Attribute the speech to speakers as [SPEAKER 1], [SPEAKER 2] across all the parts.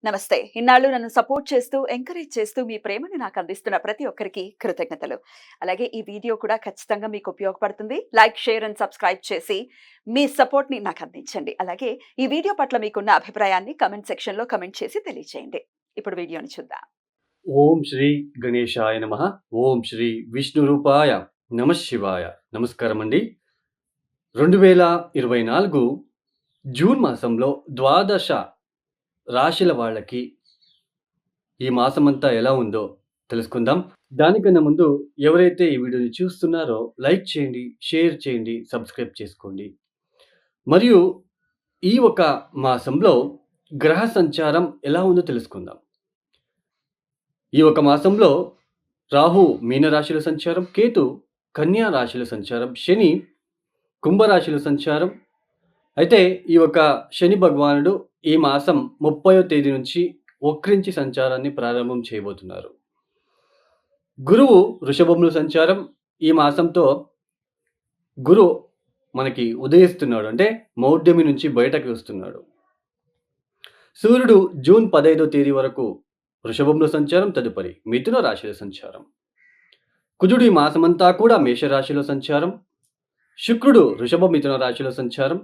[SPEAKER 1] నమస్తే. ఇన్నాళ్ళు నన్ను సపోర్ట్ చేస్తూ, ఎంకరేజ్ చేస్తూ మీ ప్రేమని నాకు అందిస్తున్న ప్రతి ఒక్కరికి కృతజ్ఞతలు. అలాగే ఈ వీడియో కూడా ఖచ్చితంగా మీకు ఉపయోగపడుతుంది. లైక్, షేర్ అండ్ సబ్స్క్రైబ్ చేసి మీ సపోర్ట్‌ని నాకు అందించండి. అలాగే ఈ వీడియో పట్ల మీకున్న అభిప్రాయాన్ని కామెంట్ సెక్షన్‌లో కామెంట్ చేసి తెలియజేయండి. ఇప్పుడు వీడియోని చూద్దాం.
[SPEAKER 2] ఓం శ్రీ గణేశాయ నమః. ఓం శ్రీ విష్ణురూపాయ నమః శివాయ. నమస్కారం అండి. 2024 జూన్ మాసంలో ద్వాదశ రాశుల వాళ్ళకి ఈ మాసమంతా ఎలా ఉందో తెలుసుకుందాం. దానికన్నా ముందు ఎవరైతే ఈ వీడియోని చూస్తున్నారో లైక్ చేయండి, షేర్ చేయండి, సబ్స్క్రైబ్ చేసుకోండి. మరియు ఈ ఒక మాసంలో గ్రహ సంచారం ఎలా ఉందో తెలుసుకుందాం. ఈ ఒక మాసంలో రాహు మీనరాశిలో సంచారం, కేతు కన్యా రాశిలో సంచారం, శని కుంభరాశిలో సంచారం. అయితే ఈ ఒక శని భగవానుడు ఈ మాసం 30వ తేదీ నుంచి వక్రించి సంచారాన్ని ప్రారంభం చేయబోతున్నారు. గురువు వృషభంలో సంచారం. ఈ మాసంతో గురు మనకి ఉదయిస్తున్నాడు, అంటే మౌఢ్యమి నుంచి బయటకి వస్తున్నాడు. సూర్యుడు జూన్ 15వ తేదీ వరకు వృషభంలో సంచారం, తదుపరి మిథున రాశిలో సంచారం. కుజుడు ఈ మాసమంతా కూడా మేషరాశిలో సంచారం. శుక్రుడు వృషభ మిథున రాశిలో సంచారం.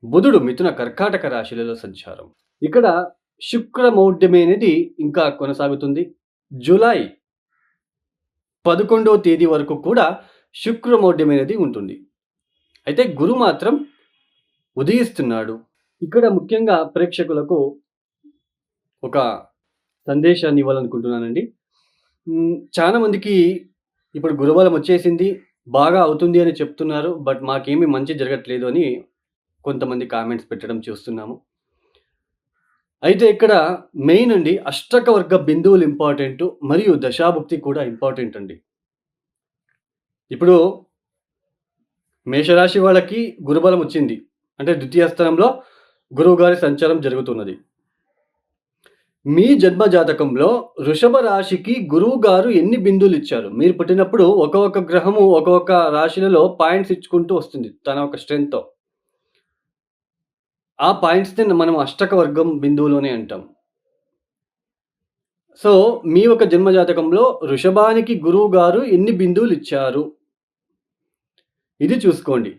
[SPEAKER 2] బుధుడు మిథున కర్కాటక రాశిలలో సంచారం. ఇక్కడ శుక్ర మౌఢ్యమి అనేది ఇంకా కొనసాగుతుంది. జూలై 11వ తేదీ వరకు కూడా శుక్ర మౌఢ్యం అనేది ఉంటుంది. అయితే గురు మాత్రం ఉదయిస్తున్నాడు. ఇక్కడ ముఖ్యంగా ప్రేక్షకులకు ఒక సందేశాన్ని ఇవ్వాలనుకుంటున్నానండి. చాలా మందికి ఇప్పుడు గురుబలం వచ్చేసింది, బాగా అవుతుంది అని చెప్తున్నారు. బట్ మాకేమీ మంచి జరగట్లేదు అని కొంతమంది కామెంట్స్ పెట్టడం చూస్తున్నాము. అయితే ఇక్కడ మెయిన్ అండి, అష్టక వర్గ బిందువులు ఇంపార్టెంట్, మరియు దశాభుక్తి కూడా ఇంపార్టెంట్ అండి. ఇప్పుడు మేషరాశి వాళ్ళకి గురుబలం వచ్చింది, అంటే ద్వితీయ స్థానంలో గురువు గారి సంచారం జరుగుతున్నది. మీ జన్మ జాతకంలో వృషభ రాశికి గురువు గారు ఎన్ని బిందువులు ఇచ్చారు? మీరు పుట్టినప్పుడు ఒక్కొక్క గ్రహము ఒక్కొక్క రాశులలో పాయింట్స్ ఇచ్చుకుంటూ వస్తుంది తన ఒక స్ట్రెంగ్త్‌తో. ఆ పాయింట్స్‌ని మనం అష్టక వర్గం బిందువులోనే అంటాం. సో, మీ యొక్క జన్మ జాతకంలో వృషభానికి గురువు గారు ఎన్ని బిందువులు ఇచ్చారు? ఇది చూసుకోండి.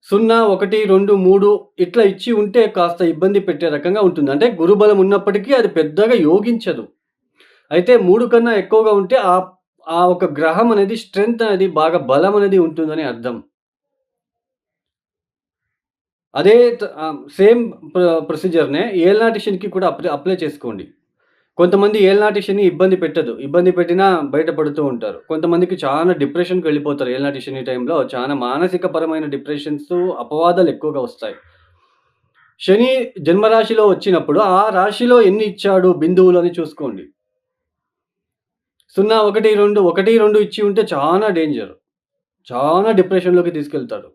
[SPEAKER 2] 0, 1, 2, 3 ఇట్లా ఇచ్చి ఉంటే కాస్త ఇబ్బంది పెట్టే రకంగా ఉంటుంది. అంటే గురుబలం ఉన్నప్పటికీ అది పెద్దగా యోగించదు. అయితే 3 కన్నా ఎక్కువగా ఉంటే ఆ ఒక గ్రహం అనేది స్ట్రెంగ్త్ అనేది బాగా బలం అనేది ఉంటుందని అర్థం. అదే సేమ్ ప్రొసీజర్‌నే ఏలినాటి శనికి కూడా అప్లై చేసుకోండి. కొంతమంది ఏలినాటి శని ఇబ్బంది పెట్టదు. ఇబ్బంది పెట్టినా బయటపడుతూ ఉంటారు. కొంతమందికి చాలా డిప్రెషన్‌కి వెళ్ళిపోతారు. ఏలినాటి శని టైంలో చాలా మానసిక పరమైన డిప్రెషన్స్, అపవాదాలు ఎక్కువగా వస్తాయి. శని జన్మరాశిలో వచ్చినప్పుడు ఆ రాశిలో ఎన్ని ఇచ్చాడు బిందువులు అని చూసుకోండి. 0, 1, 2, 1, 2 ఇచ్చి ఉంటే చాలా డేంజర్. చాలా డిప్రెషన్‌లోకి తీసుకెళ్తాడు.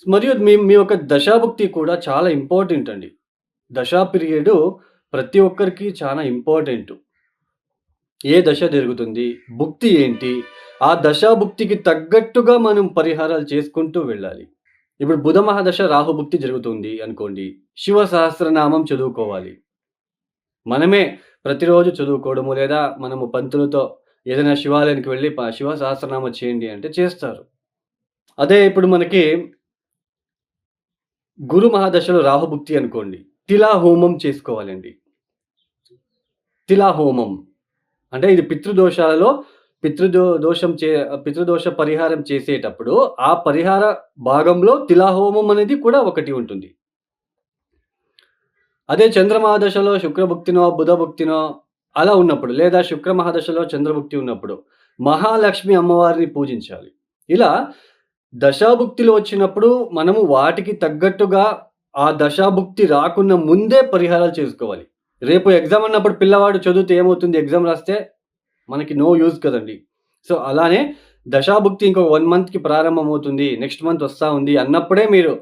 [SPEAKER 2] మరియు మీ యొక్క దశాభుక్తి కూడా చాలా ఇంపార్టెంట్ అండి. దశా పీరియడు ప్రతి ఒక్కరికి చాలా ఇంపార్టెంటు. ఏ దశ జరుగుతుంది? భుక్తి ఏంటి? ఆ దశాభుక్తికి తగ్గట్టుగా మనం పరిహారాలు చేసుకుంటూ వెళ్ళాలి. ఇప్పుడు బుధ మహాదశ రాహుభుక్తి జరుగుతుంది అనుకోండి. శివ సహస్రనామం చదువుకోవాలి. మనమే ప్రతిరోజు చదువుకోవడము, లేదా మనము పంతులతో ఏదైనా శివాలయానికి వెళ్ళి శివ సహస్రనామం చేయండి అంటే చేస్తారు. అదే ఇప్పుడు మనకి గురు మహాదశలో రాహుభుక్తి అనుకోండి. తిలా హోమం చేసుకోవాలండి. తిలా హోమం అంటే ఇది పితృదోషాలలో పితృదోష పరిహారం చేసేటప్పుడు ఆ పరిహార భాగంలో తిలా హోమం అనేది కూడా ఒకటి ఉంటుంది. అదే చంద్రమహాదశలో శుక్రభుక్తినో, బుధభుక్తినో అలా ఉన్నప్పుడు, లేదా శుక్ర మహాదశలో చంద్రభుక్తి ఉన్నప్పుడు మహాలక్ష్మి అమ్మవారిని పూజించాలి. ఇలా దశాభుక్తిలో వచ్చినప్పుడు మనము వాటికి తగ్గట్టుగా ఆ దశాభుక్తి రాకున్న ముందే పరిహారాలు చేసుకోవాలి. రేపు ఎగ్జామ్ అన్నప్పుడు పిల్లవాడు చదివితే ఏమవుతుంది? ఎగ్జామ్ రాస్తే మనకి నో యూజ్ కదండీ. సో, అలానే దశాభుక్తి ఇంకొక 1 మంత్‌కి ప్రారంభమవుతుంది, నెక్స్ట్ మంత్ వస్తా ఉంది అన్నప్పుడే మీరు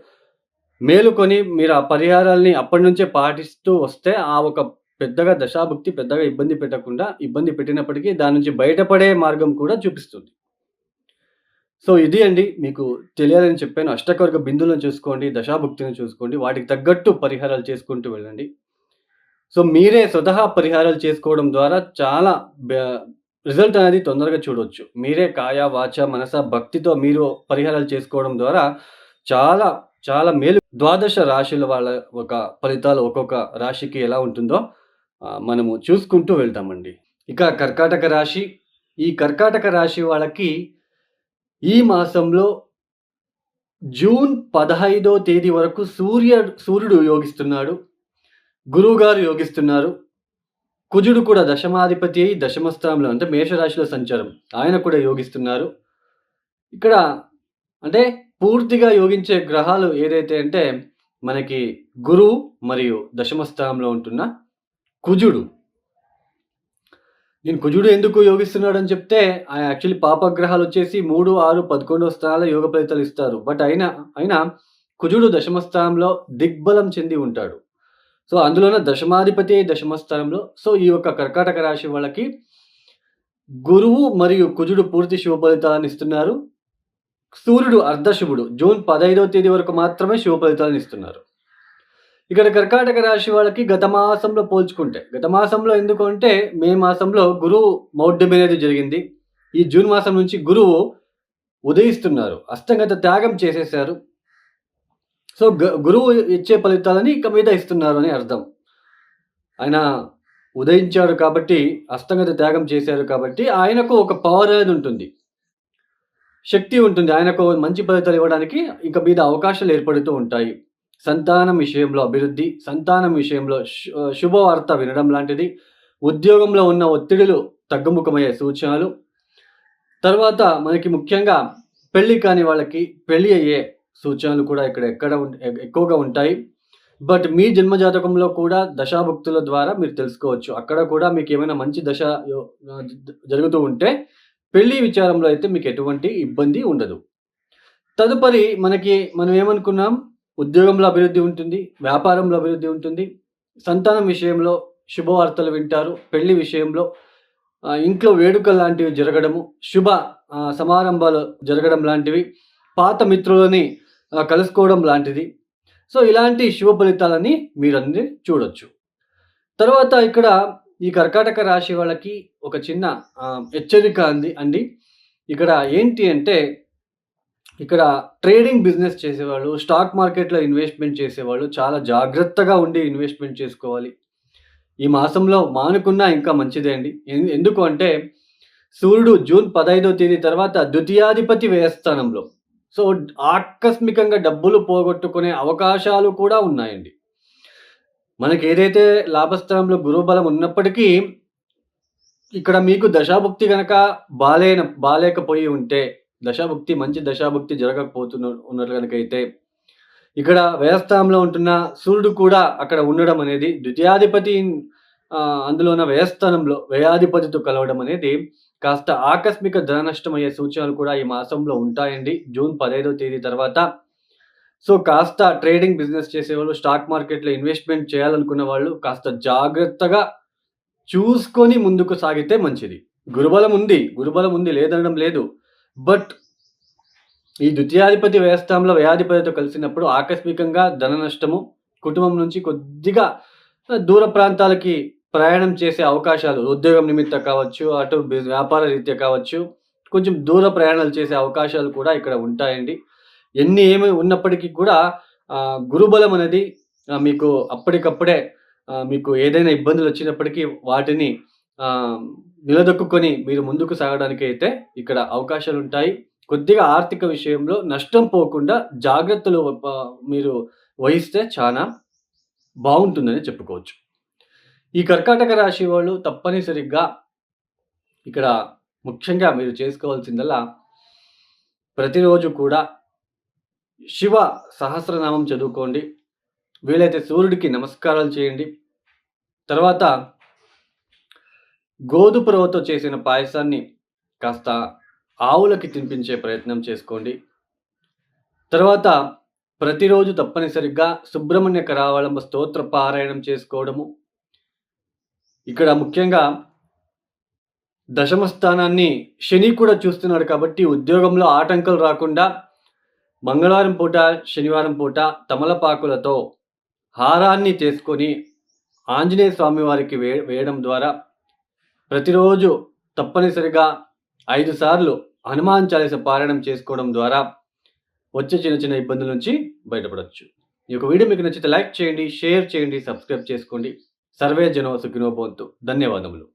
[SPEAKER 2] మేలుకొని మీరు ఆ పరిహారాల్ని అప్పటి నుంచే పాటిస్తూ వస్తే ఆ ఒక పెద్దగా దశాభుక్తి పెద్దగా ఇబ్బంది పెట్టినప్పటికీ దాని నుంచి బయటపడే మార్గం కూడా చూపిస్తుంది. సో, ఇది అండి మీకు తెలియాలని చెప్పాను. అష్టకవర్గ బిందువులను చూసుకోండి, దశాభుక్తిని చూసుకోండి. వాటికి తగ్గట్టు పరిహారాలు చేసుకుంటూ వెళ్ళండి. సో, మీరే స్వతహా పరిహారాలు చేసుకోవడం ద్వారా చాలా బ రిజల్ట్ అనేది తొందరగా చూడొచ్చు. మీరే కాయ, వాచ, మనస, భక్తితో మీరు పరిహారాలు చేసుకోవడం ద్వారా చాలా, చాలా మేలు. ద్వాదశ రాశుల వాళ్ళ ఒక ఫలితాలు ఒక్కొక్క రాశికి ఎలా ఉంటుందో మనము చూసుకుంటూ వెళ్తామండి. ఇక కర్కాటక రాశి. ఈ కర్కాటక రాశి వాళ్ళకి ఈ మాసంలో జూన్ 15వ తేదీ వరకు సూర్యుడు యోగిస్తున్నాడు. గురువుగారు యోగిస్తున్నారు. కుజుడు కూడా దశమాధిపతి అయి దశమ స్థానంలో అంటే మేషరాశిలో సంచారం. ఆయన కూడా యోగిస్తున్నారు. ఇక్కడ అంటే పూర్తిగా యోగించే గ్రహాలు ఏదైతే అంటే మనకి గురువు మరియు దశమ స్థానంలో ఉంటున్న కుజుడు. నేను కుజుడు ఎందుకు యోగిస్తున్నాడని చెప్తే యాక్చువల్లీ పాపగ్రహాలొచ్చేసి 3, 6, 11 స్థానాల్లో యోగ ఫలితాలు ఇస్తారు. బట్ అయినా కుజుడు దశమ స్థానంలో దిగ్బలం చెంది ఉంటాడు. సో, అందులోనే దశమాధిపతి దశమ స్థానంలో. సో, ఈ యొక్క కర్కాటక రాశి వాళ్ళకి గురువు మరియు కుజుడు పూర్తి శుభ ఫలితాలను ఇస్తున్నారు. సూర్యుడు అర్ధశుభుడు. జూన్ 15వ తేదీ వరకు మాత్రమే శుభ ఫలితాలను ఇస్తున్నారు. ఇక్కడ కర్కాటక రాశి వాళ్ళకి గత మాసంలో పోల్చుకుంటే, గత మాసంలో ఎందుకు అంటే మే మాసంలో గురువు మౌఢ్యం అనేది జరిగింది. ఈ జూన్ మాసం నుంచి గురువు ఉదయిస్తున్నారు. అస్తంగత త్యాగం చేసేశారు. సో, గురువు ఇచ్చే ఫలితాలని ఇక మీద ఇస్తున్నారు అని అర్థం. ఆయన ఉదయించాడు కాబట్టి, అస్తంగత త్యాగం చేశారు కాబట్టి, ఆయనకు ఒక పవర్ అనేది ఉంటుంది. శక్తి ఉంటుంది. ఆయనకు మంచి ఫలితాలు ఇవ్వడానికి ఇక మీద అవకాశాలు ఏర్పడుతూ ఉంటాయి. సంతానం విషయంలో అభివృద్ధి, సంతానం విషయంలో శుభవార్త వినడం లాంటిది, ఉద్యోగంలో ఉన్న ఒత్తిడులు తగ్గుముఖమయ్యే సూచనలు. తర్వాత మనకి ముఖ్యంగా పెళ్లి కాని వాళ్ళకి పెళ్లి అయ్యే సూచనలు కూడా ఇక్కడ ఎక్కువగా ఉంటాయి. బట్ మీ జన్మజాతకంలో కూడా దశాభుక్తుల ద్వారా మీరు తెలుసుకోవచ్చు. అక్కడ కూడా మీకేమైనా మంచి దశ జరుగుతూ ఉంటే పెళ్లి విచారంలో అయితే మీకు ఎటువంటి ఇబ్బంది ఉండదు. తదుపరి మనం ఏమనుకున్నాం, ఉద్యోగంలో అభివృద్ధి ఉంటుంది, వ్యాపారంలో అభివృద్ధి ఉంటుంది, సంతానం విషయంలో శుభవార్తలు వింటారు, పెళ్లి విషయంలో ఇంట్లో వేడుకలు లాంటివి జరగడము, శుభ సమారంభాలు జరగడం లాంటివి, పాత మిత్రులని కలుసుకోవడం లాంటిది. సో, ఇలాంటి శుభ ఫలితాలని మీరన్నీ చూడొచ్చు. తర్వాత ఇక్కడ ఈ కర్కాటక రాశి వాళ్ళకి ఒక చిన్న హెచ్చరిక అండి. ఇక్కడ ఏంటి అంటే, ఇక్కడ ట్రేడింగ్ బిజినెస్ చేసేవాళ్ళు, స్టాక్ మార్కెట్‌లో ఇన్వెస్ట్‌మెంట్ చేసేవాళ్ళు చాలా జాగ్రత్తగా ఉండి ఇన్వెస్ట్‌మెంట్ చేసుకోవాలి. ఈ మాసంలో మానుకున్నా ఇంకా మంచిదే అండి. ఎందుకు అంటే సూర్యుడు జూన్ 15వ తేదీ తర్వాత ద్వితీయాధిపతి వ్యయస్థానంలో. సో, ఆకస్మికంగా డబ్బులు పోగొట్టుకునే అవకాశాలు కూడా ఉన్నాయండి. మనకేదైతే లాభస్థానంలో గురుబలం ఉన్నప్పటికీ, ఇక్కడ మీకు దశాభుక్తి గనక బాలేకపోయి ఉంటే, మంచి దశాభుక్తి ఉన్నట్లు గనకైతే, ఇక్కడ వ్యయస్థానంలో ఉంటున్న సూర్యుడు కూడా అక్కడ ఉండడం అనేది ద్వితీయాధిపతి అందులోన వ్యయస్థానంలో వ్యయాధిపతితో కలవడం అనేది కాస్త ఆకస్మిక ధన నష్టమయ్యే సూచనలు కూడా ఈ మాసంలో ఉంటాయండి. జూన్ 15వ తేదీ తర్వాత. సో, కాస్త ట్రేడింగ్ బిజినెస్ చేసేవాళ్ళు, స్టాక్ మార్కెట్‌లో ఇన్వెస్ట్‌మెంట్ చేయాలనుకున్న వాళ్ళు కాస్త జాగ్రత్తగా చూసుకొని ముందుకు సాగితే మంచిది. గురుబలం ఉంది లేదనడం లేదు. బట్ ఈ ద్వితీయాధిపతి వ్యయస్థానంలో వ్యయాధిపతితో కలిసినప్పుడు ఆకస్మికంగా ధన నష్టము, కుటుంబం నుంచి కొద్దిగా దూర ప్రాంతాలకి ప్రయాణం చేసే అవకాశాలు, ఉద్యోగం నిమిత్తం కావచ్చు, అటు వ్యాపార రీత్యా కావచ్చు, కొంచెం దూర ప్రయాణాలు చేసే అవకాశాలు కూడా ఇక్కడ ఉంటాయండి. ఏమి ఉన్నప్పటికీ కూడా గురుబలం అనేది మీకు అప్పటికప్పుడే మీకు ఏదైనా ఇబ్బందులొచ్చినప్పటికీ వాటిని నిలదొక్కుకొని మీరు ముందుకు సాగడానికైతే ఇక్కడ అవకాశాలుంటాయి. కొద్దిగా ఆర్థిక విషయంలో నష్టం పోకుండా జాగ్రత్తలు మీరు వహిస్తే చానా బావుంటుందని చెప్పుకోవచ్చు. ఈ కర్కాటక రాశి వాళ్ళు తప్పనిసరిగా ఇక్కడ ముఖ్యంగా మీరు చేసుకోవాల్సిందల్లా ప్రతిరోజు కూడా శివ సహస్రనామం చదువుకోండి. వీలైతే సూర్యుడికి నమస్కారాలు చేయండి. తర్వాత గోధుమ రవ్వతో చేసిన పాయసాన్ని కాస్త ఆవులకి తినిపించే ప్రయత్నం చేసుకోండి. తర్వాత ప్రతిరోజు తప్పనిసరిగా సుబ్రహ్మణ్య కరావళంబ స్తోత్ర పారాయణం చేసుకోవడము. ఇక్కడ ముఖ్యంగా దశమ స్థానాన్ని శని కూడా చూస్తున్నాడు కాబట్టి ఉద్యోగంలో ఆటంకాలు రాకుండా మంగళవారం పూట, శనివారం పూట తమలపాకులతో హారాన్ని చేసుకొని ఆంజనేయ స్వామి వారికి వేయడం ద్వారా ప్రతిరోజు తప్పనిసరిగా 5 సార్లు హనుమాన్ చాలీస పారాయణం చేసుకోవడం ద్వారా వచ్చే చిన్న చిన్న ఇబ్బందుల నుంచి బయటపడవచ్చు. ఈ యొక్క వీడియో మీకు నచ్చితే లైక్ చేయండి, షేర్ చేయండి, సబ్స్క్రైబ్ చేసుకోండి. సర్వే జనో సుఖినో భవంతు. ధన్యవాదములు.